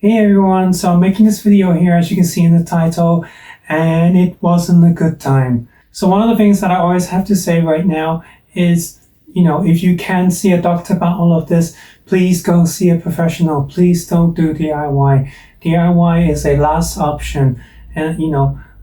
Hey everyone, so I'm making this video here as you can see in the title, and it wasn't a good time. So one of the things that I always have to say right now is, if you can see a doctor about all of this, please go see a professional. Please don't do DIY. DIY is a last option, and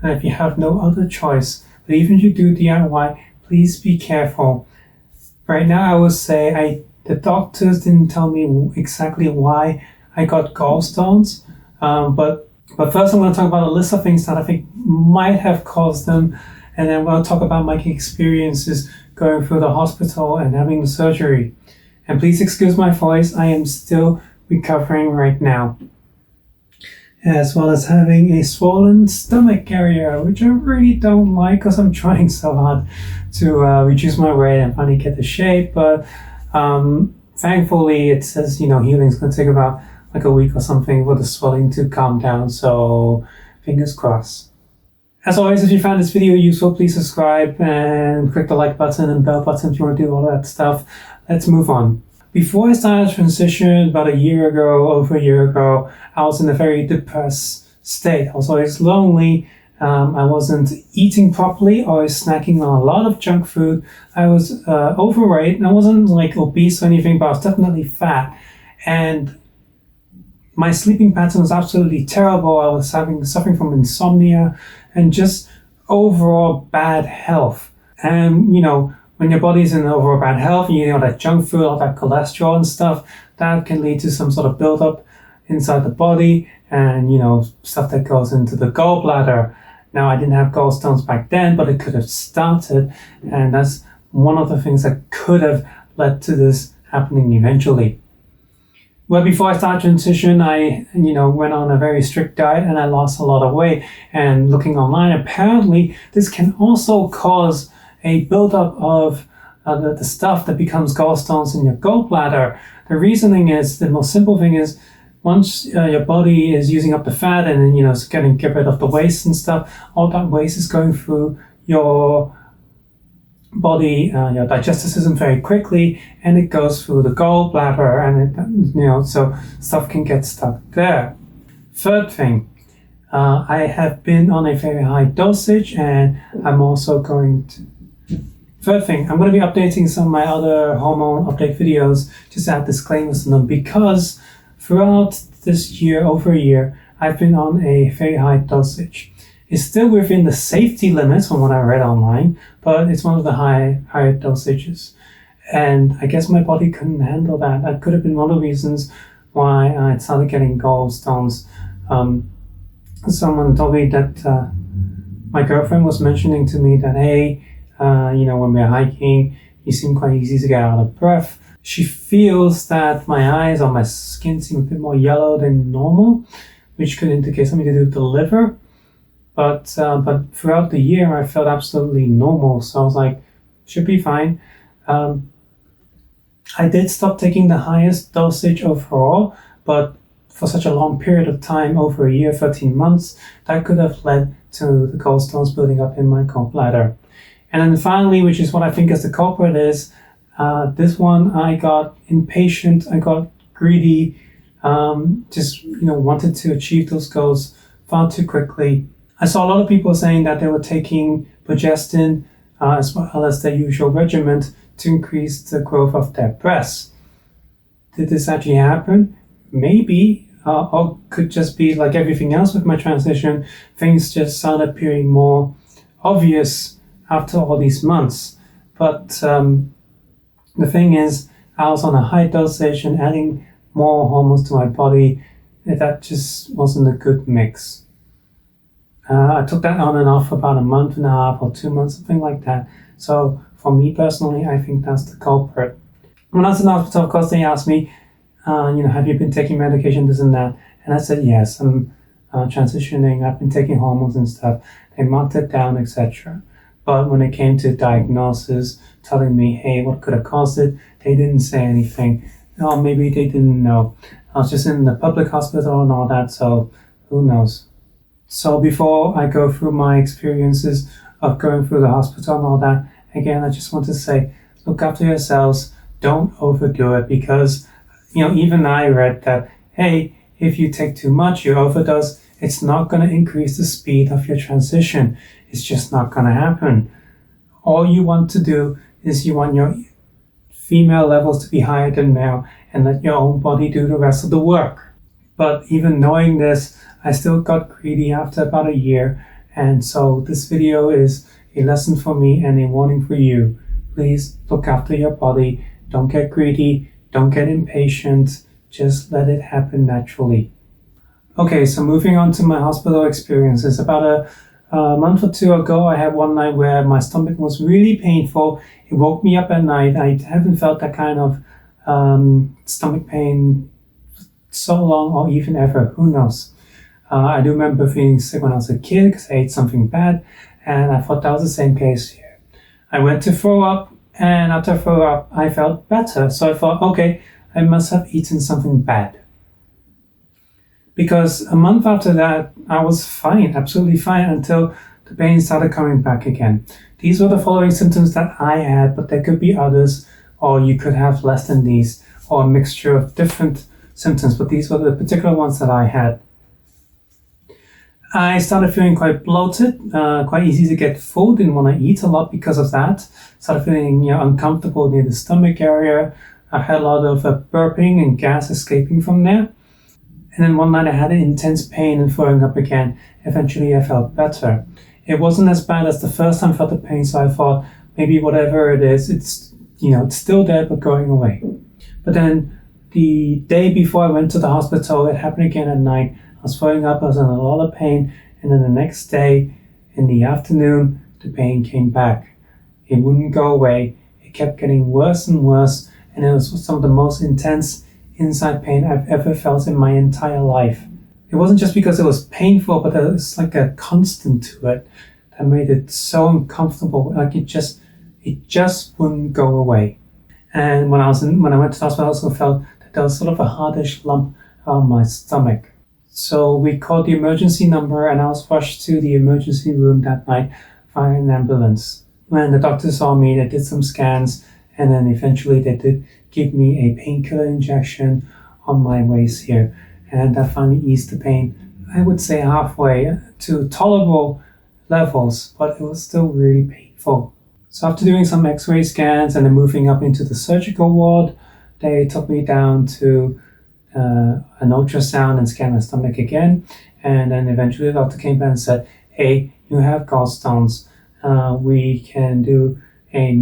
if you have no other choice. But even if you do DIY, please be careful. Right now I would say the doctors didn't tell me exactly why I got gallstones, but first I'm going to talk about a list of things that I think might have caused them, and then I'm going to talk about my experiences going through the hospital and having the surgery. And please excuse my voice, I am still recovering right now. As well as having a swollen stomach area, which I really don't like because I'm trying so hard to reduce my weight and finally get the shape, but thankfully it says, healing is going to take about like a week or something for the swelling to calm down, so fingers crossed. As always, if you found this video useful, please subscribe and click the like button and bell button if you want to do all that stuff. Let's move on. Before I started transition about over a year ago, I was in a very depressed state. I was always lonely. I wasn't eating properly. I was snacking on a lot of junk food. I was overweight, and I wasn't like obese or anything, but I was definitely fat. And my sleeping pattern was absolutely terrible. I was suffering from insomnia and just overall bad health. And when your body's in overall bad health, you eat all that junk food, all that cholesterol and stuff, that can lead to some sort of buildup inside the body, and stuff that goes into the gallbladder. Now, I didn't have gallstones back then, but it could have started, and that's one of the things that could have led to this happening eventually. Well, before I started transition, I went on a very strict diet and I lost a lot of weight. And looking online, apparently this can also cause a buildup of the stuff that becomes gallstones in your gallbladder. The reasoning is, the most simple thing is, once your body is using up the fat and then it's getting get rid of the waste and stuff, all that waste is going through your body, your digestive system very quickly, and it goes through the gallbladder, and it, so stuff can get stuck there. Third thing, I have been on a very high dosage, and I'm also going to. Third thing, I'm going to be updating some of my other hormone update videos, just to add disclaimers in them, because throughout this year, over a year, I've been on a very high dosage. It's still within the safety limits from what I read online, but it's one of the higher dosages. And I guess my body couldn't handle that. That could have been one of the reasons why I started getting gallstones. Someone told me that my girlfriend was mentioning to me that, hey, when we're hiking, you seem quite easy to get out of breath. She feels that my eyes or my skin seem a bit more yellow than normal, which could indicate something to do with the liver. But throughout the year, I felt absolutely normal. So I was like, should be fine. I did stop taking the highest dosage overall, but for such a long period of time, over a year, 13 months, that could have led to the gallstones building up in my gallbladder. And then finally, which is what I think is the culprit, is this one, I got impatient, I got greedy, just wanted to achieve those goals far too quickly. I saw a lot of people saying that they were taking progestin as well as their usual regimen to increase the growth of their breasts. Did this actually happen? Maybe, or could just be like everything else with my transition, things just started appearing more obvious after all these months. But the thing is, I was on a high dosage and adding more hormones to my body, that just wasn't a good mix. I took that on and off for about a month and a half or 2 months, something like that. So for me personally, I think that's the culprit. When I was in the hospital, of course, they asked me, have you been taking medication, this and that? And I said, yes, I'm transitioning, I've been taking hormones and stuff. They marked it down, etc. But when it came to diagnosis, telling me, hey, what could have caused it, they didn't say anything. Or maybe they didn't know. I was just in the public hospital and all that, so who knows? So before I go through my experiences of going through the hospital and all that, again, I just want to say, look after yourselves, don't overdo it, because, even I read that, hey, if you take too much, you overdose, it's not going to increase the speed of your transition. It's just not going to happen. All you want to do is you want your female levels to be higher than male and let your own body do the rest of the work. But even knowing this, I still got greedy after about a year, and so this video is a lesson for me and a warning for you. Please look after your body. Don't get greedy. Don't get impatient. Just let it happen naturally. Okay, so moving on to my hospital experiences. About a month or two ago, I had one night where my stomach was really painful. It woke me up at night. I haven't felt that kind of stomach pain so long, or even ever. Who knows? I do remember feeling sick when I was a kid because I ate something bad, and I thought that was the same case here. I went to throw up, and after I threw up, I felt better. So I thought, okay, I must have eaten something bad. Because a month after that, I was fine, absolutely fine, until the pain started coming back again. These were the following symptoms that I had, but there could be others, or you could have less than these, or a mixture of different symptoms, but these were the particular ones that I had. I started feeling quite bloated, quite easy to get full, didn't want to eat a lot because of that. Started feeling uncomfortable near the stomach area. I had a lot of burping and gas escaping from there. And then one night I had an intense pain and throwing up again. Eventually I felt better. It wasn't as bad as the first time I felt the pain, so I thought maybe whatever it is, it's still there but going away. But then the day before I went to the hospital, it happened again at night. I was throwing up, I was in a lot of pain, and then the next day in the afternoon, the pain came back. It wouldn't go away. It kept getting worse and worse, and it was some of the most intense inside pain I've ever felt in my entire life. It wasn't just because it was painful, but there was like a constant to it that made it so uncomfortable. Like it just wouldn't go away. And when I went to the hospital, I also felt that there was sort of a hardish lump on my stomach. So we called the emergency number, and I was rushed to the emergency room that night via an ambulance. When the doctor saw me, they did some scans, and then eventually they did give me a painkiller injection on my waist here, and that finally eased the pain. I would say halfway to tolerable levels, but it was still really painful. So after doing some x-ray scans and then moving up into the surgical ward, they took me down to an ultrasound and scanned my stomach again, and then eventually the doctor came back and said, hey, you have gallstones. We can do a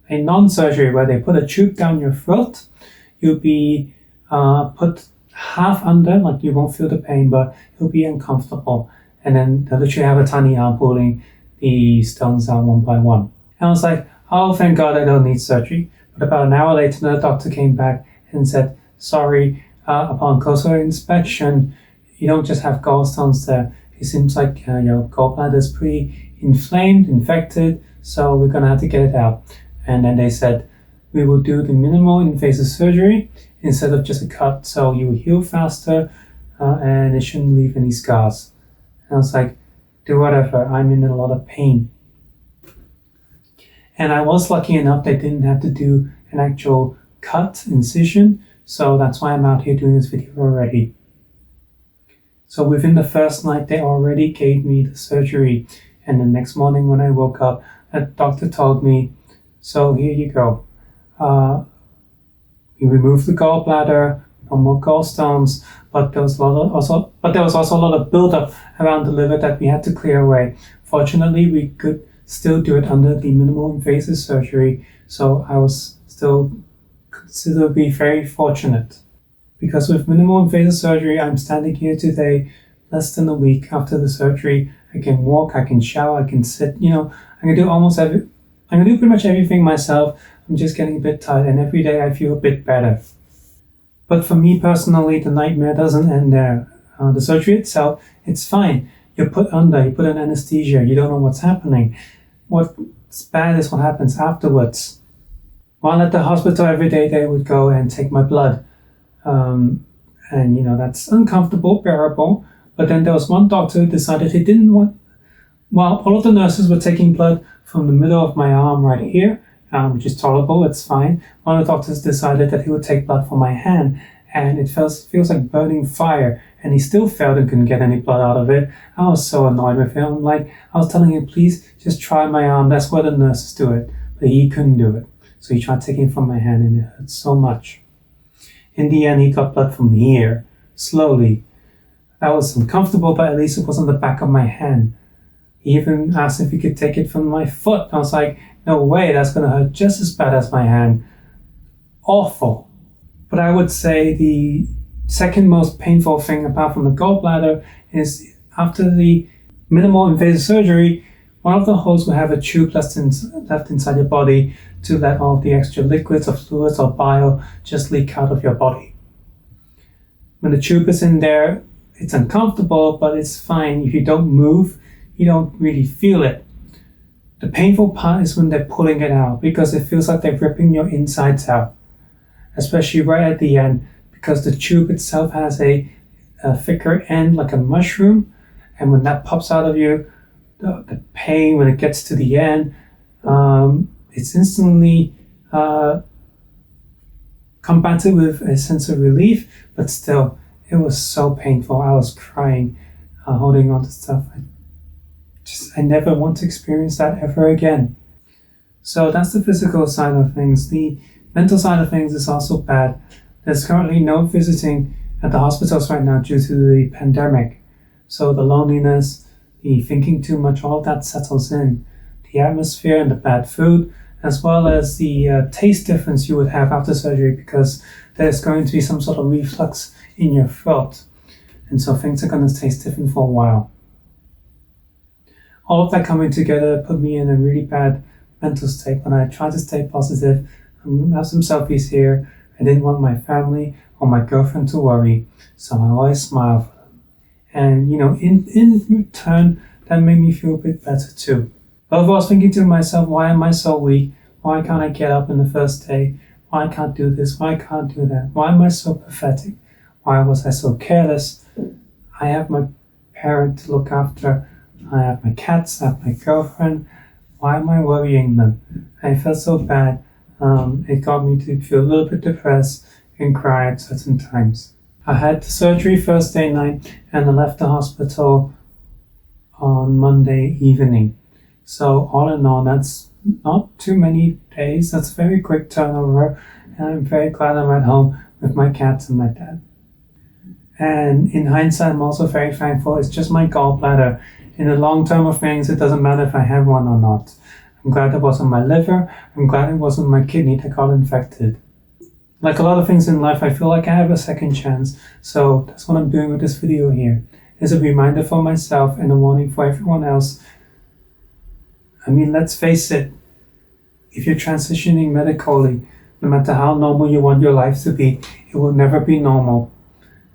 non-surgery where they put a tube down your throat. You'll be put half under, like you won't feel the pain, but you'll be uncomfortable. And then they'll literally have a tiny arm pulling the stones out one by one. And I was like, oh, thank God I don't need surgery. But about an hour later, the doctor came back and said, sorry, upon closer inspection, you don't just have gallstones there. It seems like your gallbladder is pretty inflamed, infected, so we're going to have to get it out. And then they said, we will do the minimal invasive surgery instead of just a cut, so you will heal faster and it shouldn't leave any scars. And I was like, do whatever, I'm in a lot of pain. And I was lucky enough they didn't have to do an actual cut, incision, so that's why I'm out here doing this video already. So within the first night, they already gave me the surgery, and the next morning when I woke up, a doctor told me, so here you go. We removed the gallbladder, no more gallstones, but there was also a lot of buildup around the liver that we had to clear away. Fortunately, we could still do it under the minimal invasive surgery, so I was still considered to be very fortunate. Because with minimal invasive surgery, I'm standing here today, less than a week after the surgery. I can walk, I can shower, I can sit, I can do pretty much everything myself. I'm just getting a bit tired, and every day I feel a bit better. But for me personally, the nightmare doesn't end there. The surgery itself, it's fine. You're put under, you put in anesthesia, you don't know what's happening. What's bad is what happens afterwards. While at the hospital every day, they would go and take my blood. And that's uncomfortable, bearable. But then there was one doctor who decided he didn't want, all of the nurses were taking blood from the middle of my arm right here, which is tolerable, it's fine. One of the doctors decided that he would take blood from my hand, and it feels like burning fire, and he still failed and couldn't get any blood out of it. I was so annoyed with him. I was telling him, please just try my arm, that's where the nurses do it. But he couldn't do it. So he tried taking it from my hand, and it hurt so much. In the end, he got blood from here, slowly. That was uncomfortable, but at least it was on the back of my hand. He even asked if he could take it from my foot. I was like, no way, that's going to hurt just as bad as my hand. Awful. But I would say the second most painful thing, apart from the gallbladder, is after the minimal invasive surgery, one of the holes will have a tube left inside your body to let all of the extra liquids or fluids or bile just leak out of your body. When the tube is in there, it's uncomfortable, but it's fine. If you don't move, you don't really feel it. The painful part is when they're pulling it out, because it feels like they're ripping your insides out, especially right at the end, because the tube itself has a thicker end like a mushroom, and when that pops out of you, the pain when it gets to the end, it's instantly combated with a sense of relief, but still, it was so painful. I was crying, holding on to stuff. I never want to experience that ever again. So that's the physical side of things. The mental side of things is also bad. There's currently no visiting at the hospitals right now due to the pandemic. So the loneliness, the thinking too much, all of that settles in. The atmosphere and the bad food, as well as the taste difference you would have after surgery, because there's going to be some sort of reflux in your throat. And so things are going to taste different for a while. All of that coming together put me in a really bad mental state. When I tried to stay positive, I have some selfies here. I didn't want my family or my girlfriend to worry, so I always smile for them. And in return, that made me feel a bit better too. But I was thinking to myself, why am I so weak? Why can't I get up in the first day? Why can't I do this? Why can't I do that? Why am I so pathetic? Why was I so careless? I have my parent to look after. I have my cats, I have my girlfriend. Why am I worrying them? I felt so bad. It got me to feel a little bit depressed and cry at certain times. I had the surgery Thursday night, and I left the hospital on Monday evening. So all in all, that's not too many days. That's a very quick turnover, and I'm very glad I'm at home with my cats and my dad. And in hindsight, I'm also very thankful it's just my gallbladder. In the long term of things, it doesn't matter if I have one or not. I'm glad it wasn't my liver. I'm glad it wasn't my kidney that got infected. Like a lot of things in life, I feel like I have a second chance. So that's what I'm doing with this video here. It's a reminder for myself and a warning for everyone else. I mean, let's face it. If you're transitioning medically, no matter how normal you want your life to be, it will never be normal.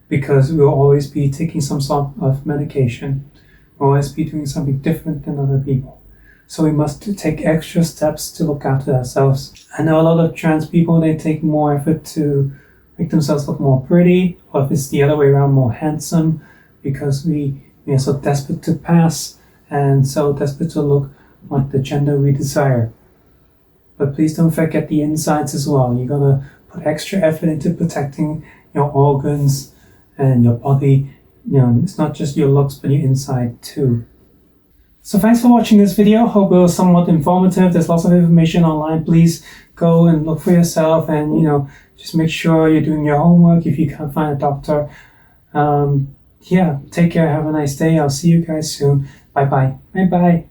Because we'll always be taking some sort of medication. We'll always be doing something different than other people. So we must take extra steps to look after ourselves. I know a lot of trans people, they take more effort to make themselves look more pretty, or if it's the other way around, more handsome, because we are so desperate to pass and so desperate to look like the gender we desire. But please don't forget the insides as well. You're gonna put extra effort into protecting your organs and your body. It's not just your looks, but your inside too. So thanks for watching this video. Hope it was somewhat informative. There's lots of information online. Please go and look for yourself, and just make sure you're doing your homework if you can't find a doctor. Take care. Have a nice day. I'll see you guys soon. Bye bye. Bye bye.